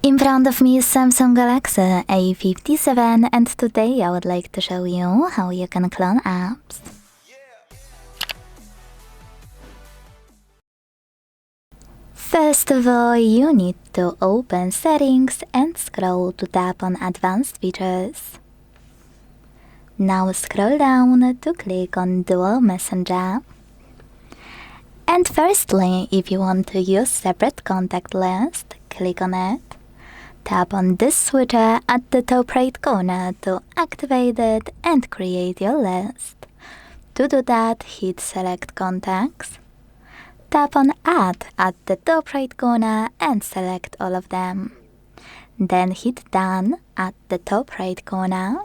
In front of me is Samsung Galaxy A57 and today I would like to show you how you can clone apps. First of all, you need to open Settings and scroll to tap on Advanced Features. Now scroll down to click on Dual Messenger. And firstly, if you want to use separate contact list, click on it. Tap on this switcher at the top right corner to activate it and create your list. To do that, hit Select Contacts. Tap on Add at the top right corner and select all of them. Then hit Done at the top right corner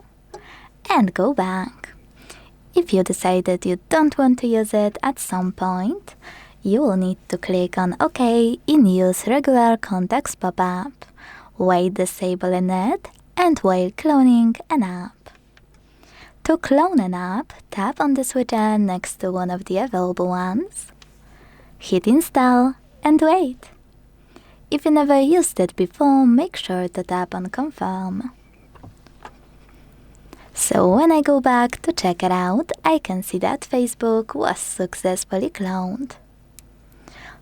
and go back. If you decided you don't want to use it at some point, you will need to click on OK in Use Regular Contacts pop-up, while disabling it and while cloning an app. To clone an app, tap on the switcher next to one of the available ones. Hit Install and wait. If you never used it before, make sure to tap on Confirm. So when I go back to check it out, I can see that Facebook was successfully cloned.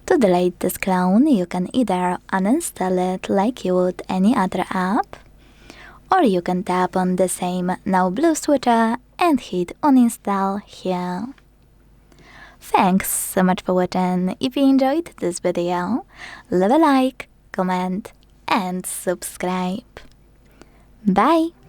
To delete this clone, you can either uninstall it like you would any other app, or you can tap on the same now blue switcher and hit uninstall here. Thanks so much for watching. If you enjoyed this video, leave a like, comment and subscribe. Bye!